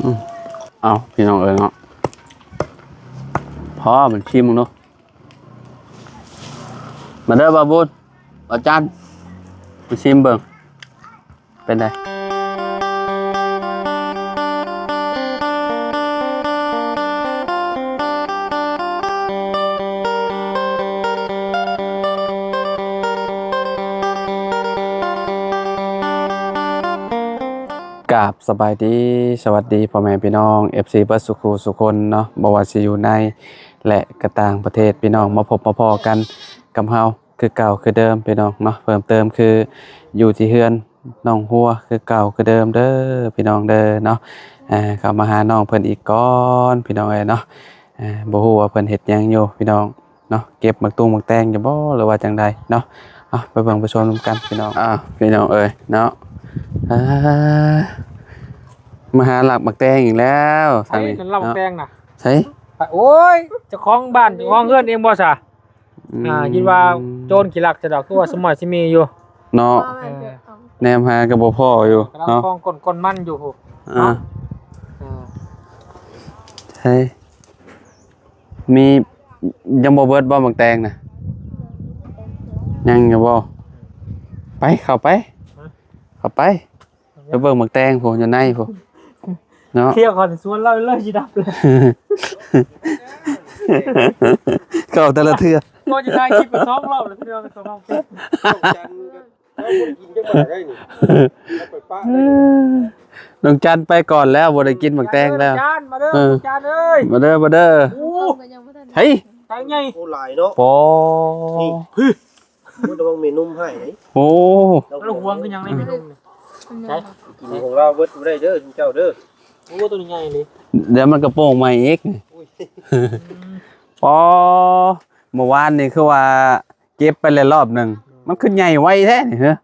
เอาพี่น้องเนาะพอมันชิมมึงเนาะมาเด้อบาบุญอาจารย์มาชิมเบิ่งเป็นไงกราบสบายดีสวัสดีพ่อแม่พี่น้อง FC เบิร์ดสุขุสุคนเนาะบ่ว่าสิอยู่ในและกระต่างประเทศพี่น้องมาพบมาพอกันกับเฮาคือเก่าคือเดิมพี่น้องเนาะเพิ่มเติมคืออยู่ที่เฮือนน้องหัวคือเก่าคือเดิมเด้อพี่น้องเด้อเนาะเข้ามาหาน้องเพิ่นอีกก่อนพี่น้องเอ้ยเนาะบ่ฮู้ว่าเพิ่นเฮ็ดหยังอยู่พี่น้องเนาะเก็บหมักตุ้งหมักแตงอยู่บ่หรือว่าจังใดเนาะไปเบิ่งไปชมกันพี่น้องพี่น้องเอ้ยเนาะมาหาหลักบักแตงอีกแล้วทางนี้หลักบักแตงน่ะใช่โอ้ยเจ้าของบ้านเจ้าของเฮือนเองบ่ซะคิดว่าโจรขี้ลักจะดอกคือว่าสมอยสิมีอยู่เนาะแนมหากับบ่พ่ออยู่เนาะกำลังก้นมันอยู่ใช่มียังบ่เบิดบ่บักแตงน่ะยังอยู่บ่ไปเข้าไปเบิ่งบักแตงผมอยู่ในผมเนาะเที่ยวก่อนสวนเราเลยสิดับเลยเข้าแต่ละเทื่อก็จะได้คลิปกับ2รอบแล้วเทื่อกับ2รอบน้องจันไปก่อนแล้วบ่ได้กินบักแตงแล้วจานมาเด้อจานเอ้ยมาเด้อเฮ้ยแตงใหญ่โอ้หลายเนาะปอนี่มันต้องเมนูให้ไหนโอ้แล้วห่วงคือยังในเมนูนี่ใช่กินของเราเบิดบ่ได้เด้อเจ้าเด้อโอ้ตัวใหญ่เลยเดี๋ยวมันกระโปรงใหม่อีกปอเมื่อวานนี่คือว่าเก็บไปเลยรอบหนึ่งมันขึ้นใหญ่ไวแท้นี่เหรอ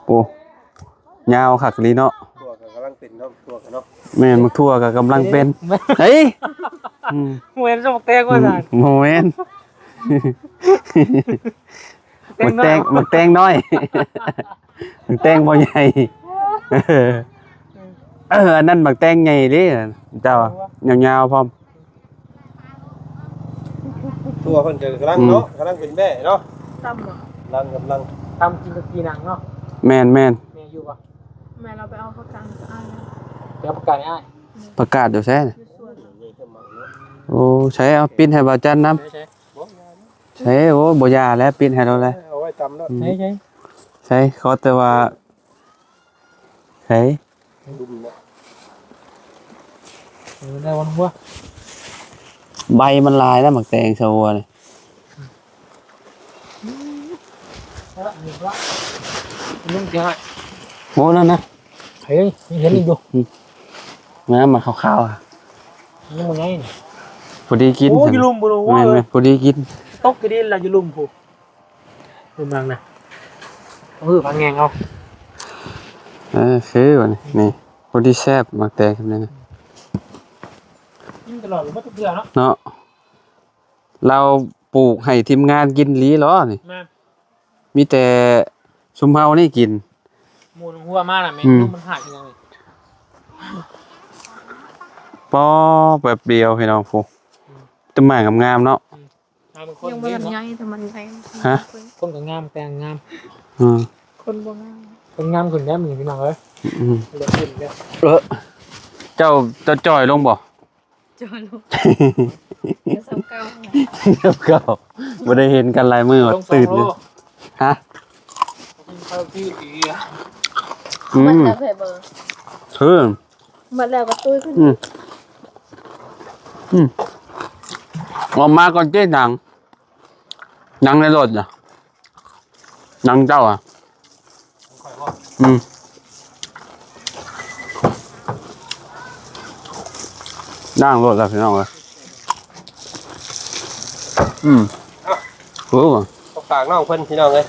โอ้ยาวคักลีเนาะตัวกำลังเป็นเนาะตัวกันเนาะแม่นมักทั่วก็กำลังเป็นเฮ้ยโมเมนต์สมแตงว่าซั่นโมเมนต์มักแตงน้อยมักแตงบ่ใหญ่อันนั้นมักแตงใหญ่ดิเจ้ายาวๆพร้อมตัวเพิ่นก็กำลังเนาะกำลังเป็นแม่เนาะตำบ่กำลังตำกินกับกีหนังเนาะแม่นแม่อยู่ป่ะแม่เราไปเอาประกันกับอ้ายเดี๋ยวประกาศอ้ายประกาศอยู่แซ่โอ้ใช้เอาปิ้นให้บ่าวจันนำใช้โอ้บ่ยาแล้วปิ้นให้เราแล้วเอาไว้ตำเนาะใช้ขอแต่ว่าใช้ได้วันหัวใบมันลายแล้วหมักแตงชะวัวนี่นุ่มจังไงโอ้นั่นนะเฮ้ยเห็นอีกดูน้ำมันขาวๆอ่ะนี่มันไงพอดีกินโอ้ยลุมบุรุษว่าพอดีกินตกกระดิ่งเราจะลุมผูลุมรังนะพังแงงเอาคือวันนี้พอดีแซ่บหมักแตงแบบนี้นะตลอดไม่ต้องเบื่อเนาะเราปลูกให้ทีมงานกินลีล้อนี่มีแต่ชุมเฮานี่กินมูลหัวมากนะแม่ลูกมันหายยังไงป้อแบบเดียวพี่น้องฟูต้นไม้งามๆเนาะยังไม่ทำไงแต่มันไงฮะคนก็งามแต่งงามคนบ่งามคนงามคนแย่เหมือนพี่น้องเลยเลือดขึ้นเลยเจ้าจ่อยลงบ่จอยลูกเก่าบ่ได้เห็นกันหลายมื้อตื่นเลยฮะมันแล้วเพเบอร์มันแล้วก็ตุ้ยขึ้นออกมาก่อนเจ๊หนังในรถน่ะหนังเจ้าอ่ะนั่งรถแล้วพี่น้องเอ้ยฝากน้องเพิ่นพี่น้องเอ้ย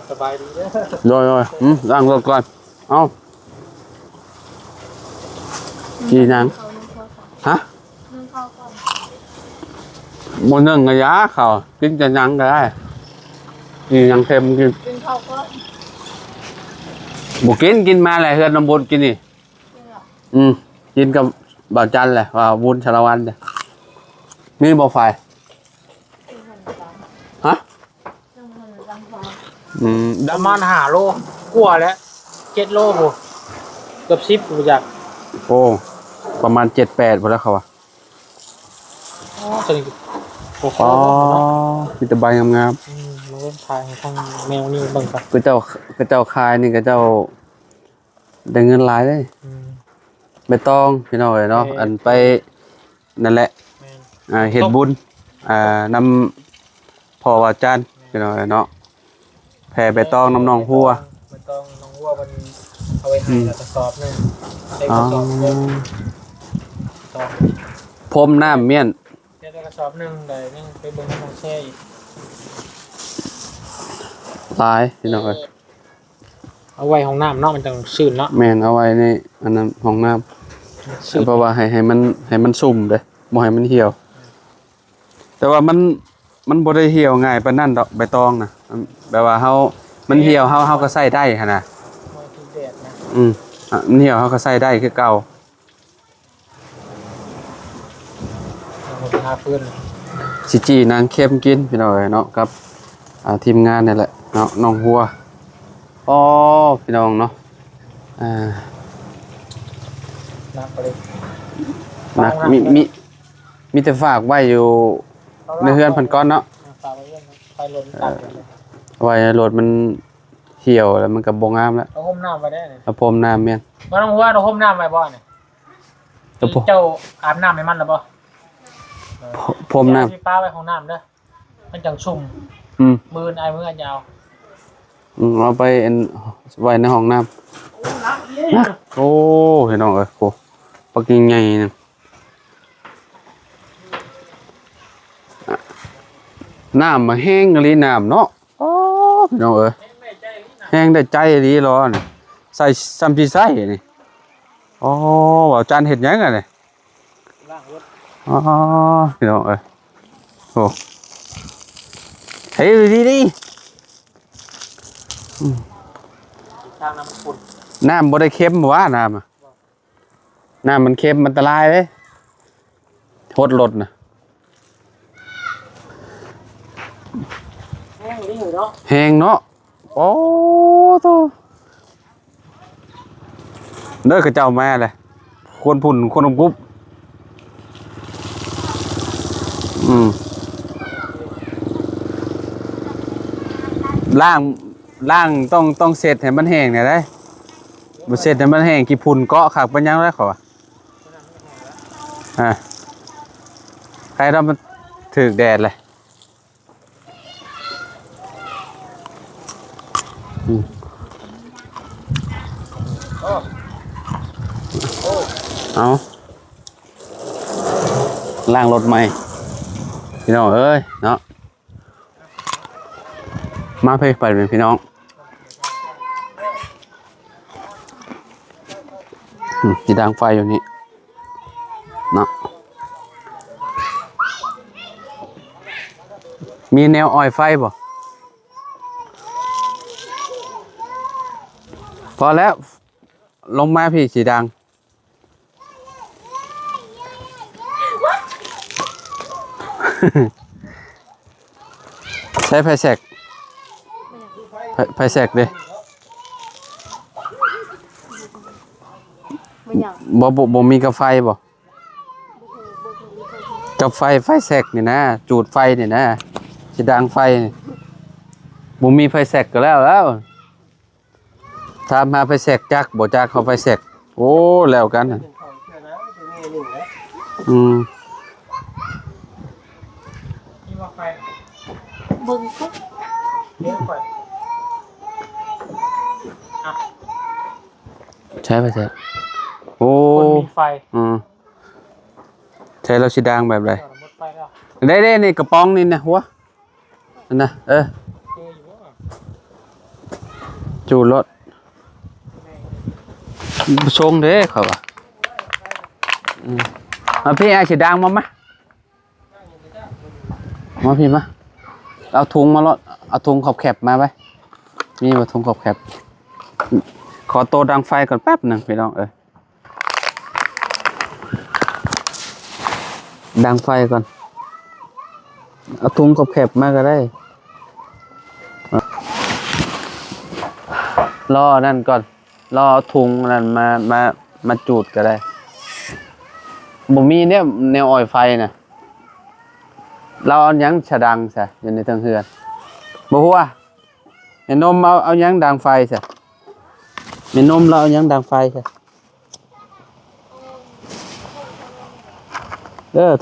สบายดีเด้อโดยนั่งรถก่อนเอากี่หนังฮะบนหนึ่งกระยะเขากินจะหนังก็ได้กี่หนังเค็มกินบุกินมาอะไรเฮือนน้ำบนกินนี่ กินกับบ่าวจันแหละว่าวุ้นชาละวันเนี่ยมีบ่ไฟฮะประมาณ5 โลกว่าแล้ว7 โลบ่เกือบ10บ่จัก โอ้ประมาณ7-8พอแล้วเขาว่า อ๋อตัวนี้โอ้โห อ๋อมีแต่ใบงาม มันก็ถ่ายให้ทางแมวนี่เบิ่งกัน ๆคือเจ้าคายนี่ก็เจ้าได้เงินหลายเลยใบตองพี่น้องเอ้ยเนาะอันไปนั่นแหละเฮ็ดบุญนำพ่อว่าจันพี่น้องเอ้ยเนาะแผ่ใบตองน้ำนองหัว ใบตองน้องหัวมันเอาไว้ให้แล้วกระสอบนึงได้กระสอบนึงตอง พรมน้ำเมี่ยน ได้กระสอบนึงได้นึงไปเบิ่งน้องแช่อีก หลายพี่น้องเอ้ย เอาไว้ห้องน้ำเนาะมันจังชื้นเนาะ แม่นเอาไว้ในอันนั้นห้องน้ำ ชื้น เพราะว่าให้มันสุ่มเด้บ่ให้มันเหี่ยว แต่ว่ามันบ่ได้เหี่ยวง่ายปานนั้นดอกใบตองน่ะแบบว่ามันเหี่ยวเฮาก็ใส่ได้หั่นน่ะ มากินแดดนะ มันเหี่ยวเฮาก็ใส่ได้คือเก่า เอาไปหาเพื่อน สิจี้นางเข้มกินพี่น้องเอ้ยเนาะกับทีมงานนี่แหละเนาะน้องหัวอ๋อพี่น้องเนาะนักไปเลย นักมีแต่ฝากไว้อยู่ในเฮือนเพิ่นก่อนเนาะ ฝากไว้เรื่องไปหล่นตัดเลย ไว้รถมันเหี่ยวแล้วมันก็บ่งามแล้ว เอาห่มน้ำไปได้เนี่ย แล้วพรมน้ำแม่น ว่าน้องหัวเราห่มน้ำไปบ่เนี่ย แล้วพรม เจ้าอาบน้ำให้มันหรือบ่ พรมน้ำ ที่ป้าไว้ของน้ำเด้อมันจังชุ่มมือไอ้มือยาว เอาไปไว้ในห้องน้ำนะโอ้เห็นน้องเอ้ยโหปักยิ่งใหญ่นึงน้ำมาแห้งอีหลีน้ำเนาะโอ้พี่น้องเอ้ยแห้งได้ใจอีหลีร้อนใส่ซ้ำที่ใส่นี่โอ้ว่าจานเฮ็ดหยังอ่ะนี่ ล่างรถ อ๋อพี่น้องเอ้ยโอ้เฮ้ยดี ทางน้ำมันขุ่น น้ำบ่ได้เค็มบ่ว่าน้ำอะน้ำมันเค็มมันอันตรายเลยโทษรถนะ แห้งนี่อยู่เนาะ แหงเนาะโอ้โตเด้อกระเจ้ามาเลยคนพุ่นคนอมกุ๊บล่างต้องเสร็จให้มันแห้งเนี่ยได้บ่เสร็จให้มันแห้งกี่พุ่นเกาะคักปัญญังได้ขอใครเรามันถึกแดดเลยเอาล่างรถใหม่พี่น้องเอ้ยเนาะมาเพ่ไปเป็นพี่น้องมีดังไฟอยู่นี่เนาะมีแนวออยไฟบ่พอแล้วลงมาพี่สีดัง ใช้ไฟแสกไฟแสกดิ ไม่อยาก บ่มีกาไฟบ่กาไฟแสกนี่นะจูดไฟนี่นะสีดังไฟนี่บ่มีไฟแสกก็แล้วถามหาไฟแสกจักบ่จักเขาไฟแสกโอ้แล้วกันน่ะ เป็นของเชื่อนะเป็นเงี้ยหนึ่งนะ นี่ว่าไฟ เบิ่งปุ๊บ เลี้ยงไฟ ใช้ไฟแสกโอ้ คนมีไฟ ใช้แล้วสีดังแบบไร หมดไฟแล้ว ได้นี่กระป๋องนี่นะหัวนั่นนะเจออยู่ว่า จูดรถชงเด้เขาว่ะมาพี่ไอ้สีดังมาพี่มาเอาถุงมาลดเอาถุงขอบแคบมาไปมีมาถุงขอบแคบขอโตดังไฟก่อนแป๊บหนึ่งพี่น้อง ดังไฟก่อนเอาถุงกบแคบมาก็ได้รอนั่นก่อนรอเอาถุงนั่นมาจูดก็ได้บ่มีเนี่ยแนวอ่อยไฟน่ะเราเอาหยังฉะดังซะอยู่ในเทิงเฮือนบ่ฮู้ว่าแม่นมเอาหยังดังไฟซะแม่นมเราเอาหยังดังไฟซะ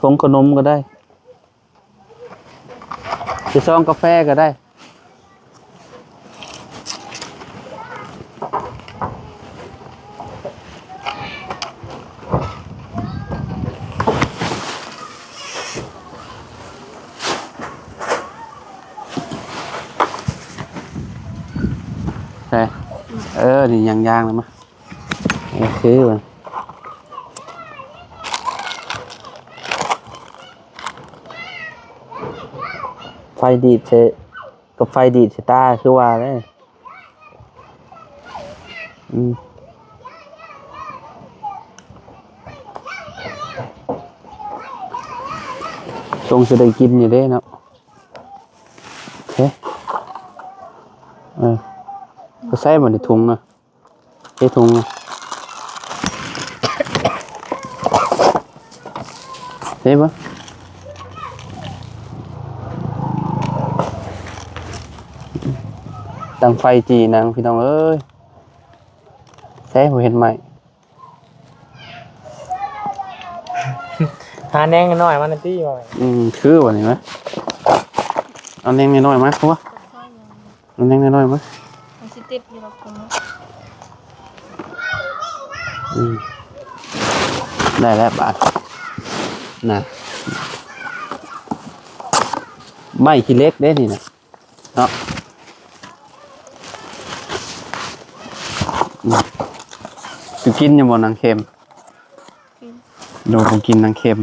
ถุงขนมก็ได้จะซองกาแฟก็ได้นี่ย่างๆแล้วมั้ยโอเคว่ะไฟดีดกับไฟดีดตาคือว่าเด้ทรงสิได้กินอยู่เด้เนาะโอเคก็ใส่บ่ในถุงนะใส่ถุงนะใส่บ่ตั้งไฟจีนางพี่น้องเอ้ยใส่บ่เห็นไหม หาแนงน้อยมันตี้บ่ คือว่านี่มั้ยเอาแนงน้อยๆมั้ยครัวเอาแนงน้อยๆมั้ยมันสิติดอยู่หรอกคุณได้แล้วบาทน่ะไม่ขี้เล็กเด้นี่น่ะเนาะสิกินอยู่บ่นางเค็มโดนกินนางเค็ม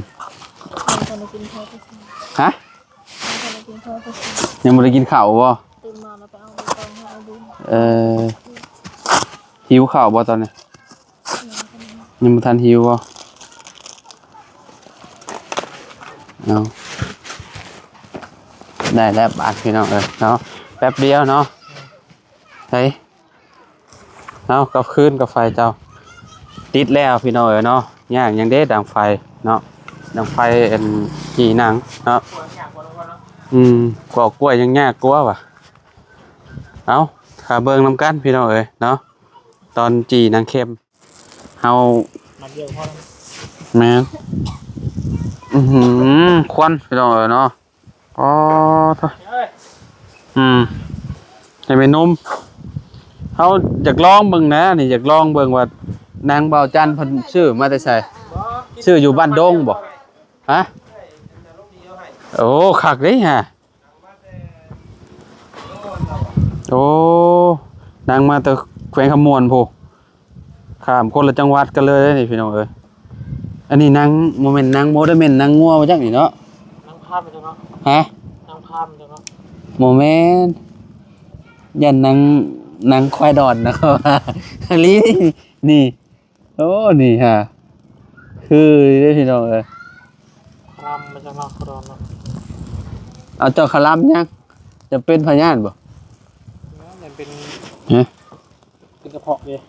ฮะยังบ่ได้กินข้าวบ่ตื่นมาแล้วไปเอาใบตองให้เอาบุญหิวข้าวบ่ตอนนี้ยังบ่ทันหิวบ่เอาได้แล้วบาทพี่น้องเนาะแป๊บเดียวเนาะเฮ้ยเอากับคืนกับไฟเจ้าติดแล้วพี่น้องเนาะย่างยังเด้ดังไฟเนาะดังไฟกี่นางเนาะกว่ากล้วยยังยากกว่าว่ะเอาขาเบิ่งนำกันพี่น้องเนาะตอนจีนางเค็มเฮาแม่นควันพี่น้องเนาะอ๋อท่ให้ไปนมเฮาอยากลองเบิ่งนะนี่อยากลองเบิ่งว่านางเบาจันเพิ่นชื่อมาแต่ไสชื่ออยู่บ้านดงบ่ฮะโอ้คักเด้ฮะโอ้นางมาแต่แขวงขมวนพูข้ามคนละจังหวัดกันเลยนี่พี่น้องอันนี้นางโมเมนต์นางโมเดเมนต์นางงัวมาจังนี่เนาะนางพามจังเนาะฮะนางพามจังเนาะโมเมนต์ยันนางควายดอนนะครับลีนี่โอ้นี่ฮะคือได้พี่น้องรำมาจังเนาะครอนเนาะเอาเจ้าคลำยังจะเป็นพญานบ่เป็นกระเพาะเลย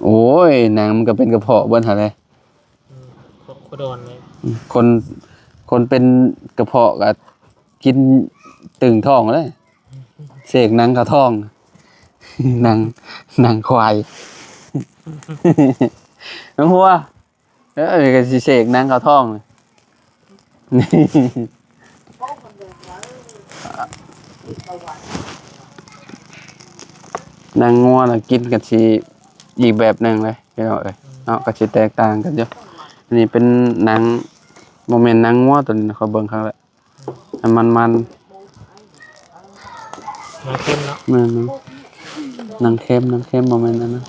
โอ้ยนางมันก็เป็นกระเพาะบนหาเลยโคดอนเลยคนเป็นกระเพาะก็กินตึงท้องเลยเสกนางกระท้องนางควายน้องหัวก็สิเสกนางกระท้องนางงัวน่ะกินกันสิอีกแบบหนึ่งเลยพี่น้องเนาะก็สิแตกต่างกันอยู่อันนี้เป็นนางโมเมนต์นางงัวตัวนี้เขาเบิ่งครั้งแรกมันนางเค็มเนาะนางเค็มโมเมนต์นั้นนะ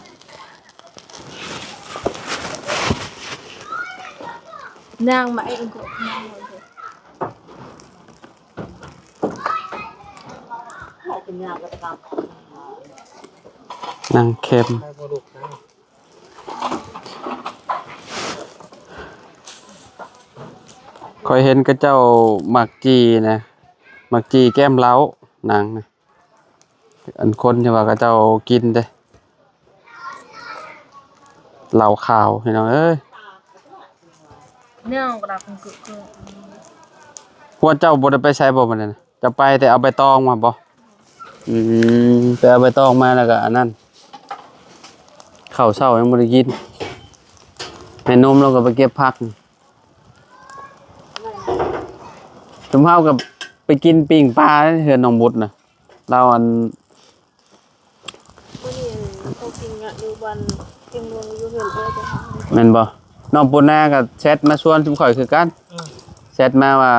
นางมาเองก็นางเค็ม คอยเห็นกับเจ้าหมักจีนะหมักจีแก้มเล้าหนังนะอันคนที่ว่ากับเจ้ากินเด้เหล้าขาวพี่น้องเอ้ย เนี่ยกระดาษคือ พวกเจ้าบ่ได้ไปใช้บ่มันน่ะจะไปแต่เอาใบตองมาบ่ไปเอาใบตองมาแล้วก็อันนั้นข้าวเช้ายังบ่ได้กินให้นมเราก็ไปเก็บผักจุมเฮากับไปกินปิ้งปลาเฮือนน้องบุตรน่ะเราอัน วันนี้เขากินอ่ะอยู่บ้านกินรวมอยู่เฮือนเลยจะหา แม่นบ่น้องปุณนาก็แชทมาชวนชุมข่อยคือกันแชทมาว่า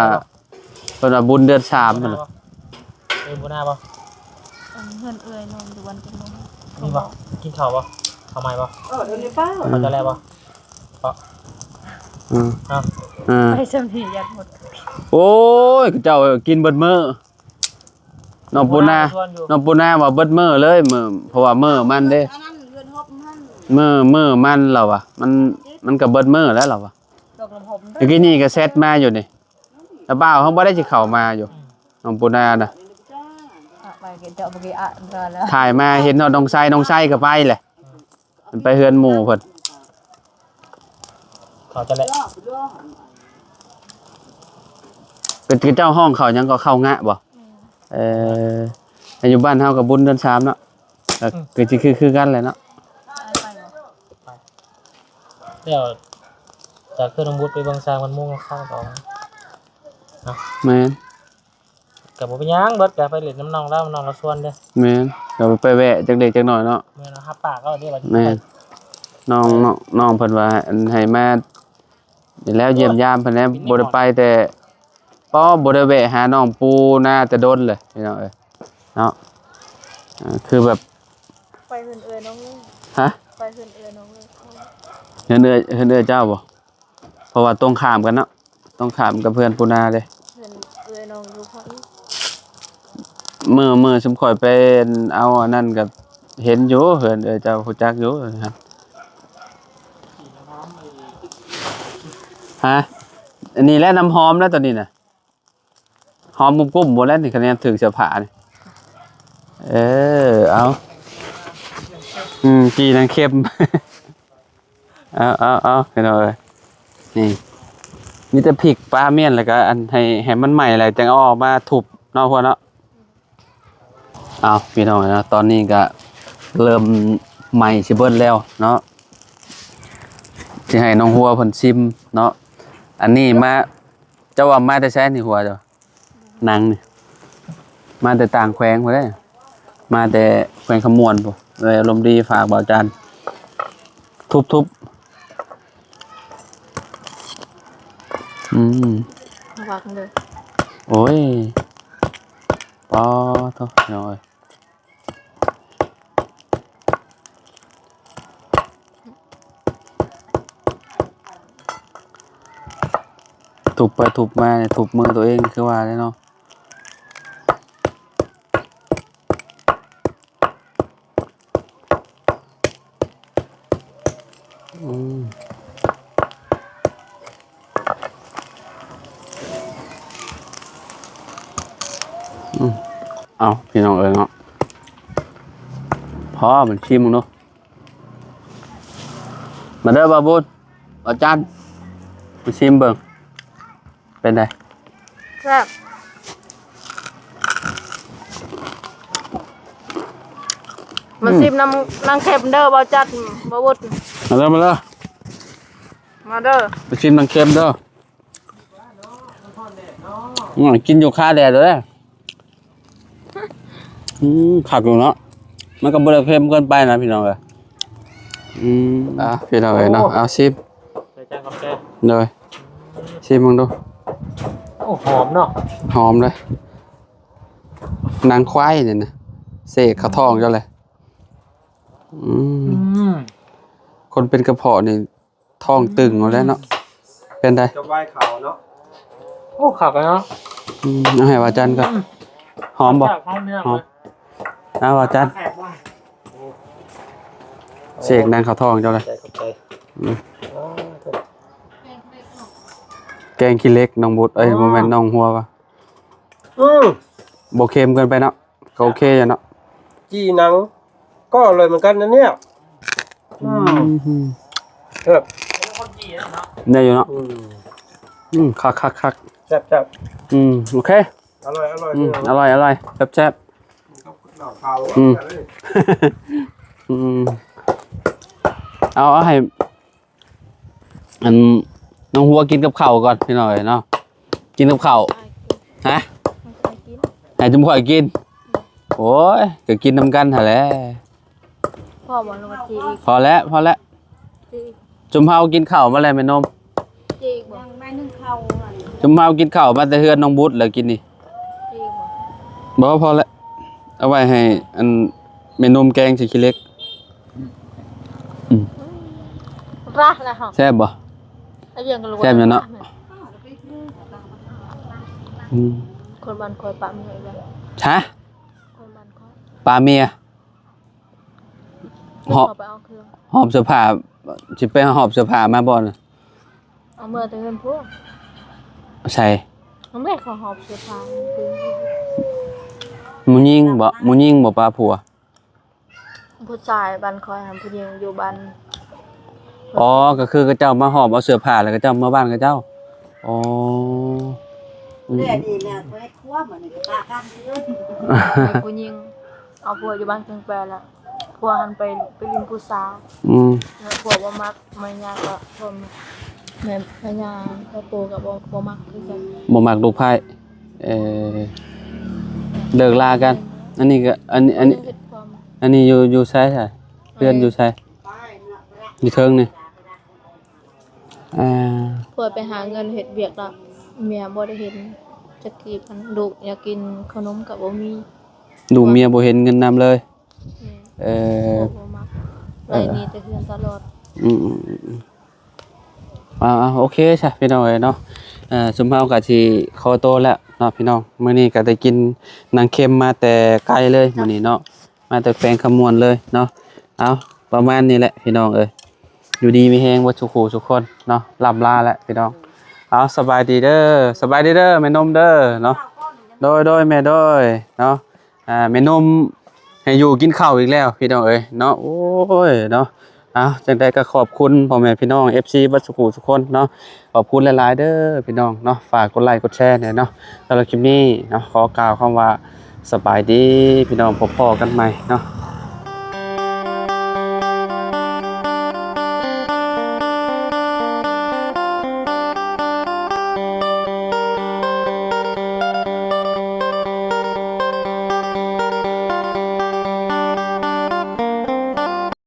เพิ่นว่าบุญเดือน3พุ่นน่ะ บ่น่าบ่ เฮือนเอ้ยนอนอยู่บ้านกินนม มีบ่กินข้าวบ่ข้าวใหม่บ่ เดี๋ยวนี้ป้า เขาจะแลบ่เพราะ อืม เอ้า ไปสำนียัดหมด โอ้ยเจ้ากินเบิดมื้อน้องปุณนาว่าเบิดมื้อเลยมื้อเพราะว่ามื้อมันเด้ อันนั้นเฮือนฮบมัน มื้อมันแล้วว่ะมันก็เบิดมื้อแล้วว่ะ ดอกลำหอม เมื่อกี้นี่ก็แชทมาอยู่นี่แล้วบ่าวเขาบ่ได้สิเข้ามาอยู่น้องปุณนาน่ะ ไปกินเจาะเมื่อกี้อ่ะรอแล้ว ถ่ายมาเห็นน้องไส้ก็ไปแหละมันไปเฮือนหมู่เพิ่น เขาจะแล เป็นเจ้าห้องเขายังก็เข้างะบ่อยู่บ้านเฮากับบุญเดือน3เนาะก็สิคือกันแหละเนาะ เดี๋ยวจากเครื่องน้ำบุตรไปเบิ่งสร้างมันมุ่งข้างต่อ แม่น ก็บ่เป็นหยังเบิดก็ไปเล่นน้ำน้องแล้วน้องเราชวนเด้อ แม่นก็ไปแวะจักเล็กจักน้อยเนาะ แม่นฮับปากก็เด้ว่า แม่นน้องเพิ่นว่าให้มานี่แล้วเยี่ยมยามเพิ่นแหละบ่ได้ไปแต่บ่ได้แวะหาน้องปูนาแต่โดนเลยพี่น้องเอ้ยเนาะคือแบบ ไปเฮือนเอ้ยน้องเลย ฮะ ไปเฮือนเอ้ยน้องเลย เฮือนเอ้ยเจ้าบ่เพราะว่าตรงข้ามกันเนาะตรงข้ามกับเพื่อนปูนาเลย เฮือนเอ้ยน้องอยู่ข้างนี้ มื้อสมข่อยไปเอาอันนั้นก็เห็นอยู่เฮือนเอ้ยเจ้าฮู้จักอยู่ครับฮะอันนี้แหละน้ำหอมแล้วตอนนี้น่ะหอมกุ้มๆบ่แล้วนี่คะแนนถึงเสื้อผ้านี่เอาจีนางเข้ม เอาพี่น้องเอ้ยนี่มีแต่พริกปลาเมี่ยนแล้วก็อันให้มันใหม่แล้วจังเอาออกมาทุบเนาะพวกเนาะเอาพี่น้องนะตอนนี้ก็เริ่มใหม่สิเบิดแล้วเนาะสิให้น้องหัวเพิ่นชิมเนาะอันนี้มาเจ้าว่ามาแต่แซ่นี่หัวเจ้าหนังนี่มาแต่ต่างแขวงพุ่นเด้มาแต่แขวงขมวนพุ่นเลยอารมณ์ดีฝากบ่าวจันทุบวักเลย โอ้ยปอโทษน้อยถูกไปถูกมาเนี่ยถูกมือตัวเองคือว่าได้เนาะเอาพี่น้องเอ้ยเนาะพอมันชิมมึงเนาะมาเด้อบาบุญอาจารย์มาชิมเบิ่งเป็นไง แซ่บมาซิมน้ำเค็มเด้อบ่จัดบ่วุด มาเด้อมาเด้อ มาชิมน้ำเค็มเด้อกินอยู่ค่าแดดเลยขักอยู่เนาะมันก็บ่ได้เค็มเกินไปนะพี่น้องเอ้ยพี่น้องเอ้ยเนาะเอาชิม ใส่จานกาแฟ เลยชิมมึงดู โอ้หอมเนาะ หอมเลยนางควายเนี่ยนะเสกเขาทองเจ้าเลยคนเป็นกระเพาะนี่ท้องตึงหมดแล้วเนาะเป็นไง จะไหว้เขาเนาะ โอ้ขับกันเนาะ เอาให้ว่าจันก่อนหอมบ่หอมเอาว่าจัน แขกว่า เสกนางเขาทองเจ้าเลย ใจกับใจ แกงขี้เล็กน้องบุตรบ่แม่นน้องหัวปะ อืม บ่เค็มเกินไปเนาะก็โอเคอยู่เนาะ จีหนังก็อร่อยเหมือนกันนะเนี่ยแบบ ได้อยู่เนาะ คัก แซ่บ โอเค อร่อยอร่อย อร่อยแซ่บ ข้าว เอาให้อันน้องหัวกินกับข้าวก่อนพี่หน่อยเนาะกินกับข้าวฮะให้จุ่มข่อยกินโอ้ยก็กินนำกันหั่นแหละ พ่อบอกลงมาจีอีก พอแล้ว จีอีก จุ่มเฮากินข้าวมาแล้วแม่นม จีอีกบอกไม่นึ่งข้าวอ่ะ จุ่มเฮากินข้าวมาแต่เฮือนน้องบุตรแล้วกินนี่ จีอีกบอก บ่พอแล้วเอาไว้ให้อันแม่นมแกงสิขี้เล็ก รักแล้วเหรอ แซ่บบ่ ไอ้เรื่องกันรู้ แซ่บอยู่เนาะ คนบ้านคอยปะเมียเลย ฮะ คนบ้านคอย ปลาเมีย หอบไปเอาเครื่อง หอบเสื้อผ้าสิไปหอบเสื้อผ้ามาบ่น่ะ เอาเมื่อแต่เงินพวก ใส่ น้องแม่ขอหอบเสื้อผ้าคือ หมูยิงบ่ปลาผัว ผู้ชายบ้านคอยทำผู้หญิงอยู่บ้าน อ๋อก็คือเขาเจ้ามาหอบเอาเสื้อผ้าแล้วก็เจ้ามาบ้านเขาเจ้าอ๋อ เรื่องนี้เนี่ยเฮ็ดครัวเหมือนกากันเด้อ ผู้หญิงเอาผัวอยู่บ้านเครื่องแปรแล้วผัวหันไปลินผู้สาว แล้วผัวบ่มักแม่ย่าก็ทนแม่ย่าก็โตกับบ่มักคือกัน บ่มักลูกไผ่เลิกลากัน อันนี้ก็อันนี้ เฮ็ดความ อันนี้อยู่ไสใช่เพื่อนอยู่ไสอยู่เทิงนี่อ่า ผัวไปหาเงินเฮ็ดเวียกแล้วเมียบ่ได้เห็นจักกี่พันลูกอยากกินขนมก็บ่มี ดูเมียบ่เห็นเงินนำเลย บ่มักไว้นี่แต่เฮือนตลอด โอเคใช่พี่น้องเอ้ยเนาะซุมเฮาก็สิขอโตวแล้วเนาะพี่น้องมื้อนี้ก็ได้กินนางเค็มมาแต่ไกลเลยมื้อนี้เนาะมาแต่แขวงขมวนเลยเนาะเอาประมาณนี้แหละพี่น้องเอ้ยอยู่ดีมีแฮงบ่ทุกคู่ทุกคนเนาะล่ำลาแล้วพี่น้องเอาสบายดีเด้อแม่นมเด้อเนาะโดยแม่โดยเนาะแม่นมให้อยู่กินข้าวอีกแล้วพี่น้องเอ้ยเนาะโอ้ยเนาะจังใดก็ขอบคุณพ่อแม่พี่น้อง FC บัดสุขุทุกคนเนาะขอบคุณหลายๆเด้อพี่น้องเนาะฝากกดไลค์กดแชร์หน่อยเนาะสำหรับคลิปนี้เนาะขอกล่าวคำว่าสบายดีพี่น้องพบกันใหม่เนาะ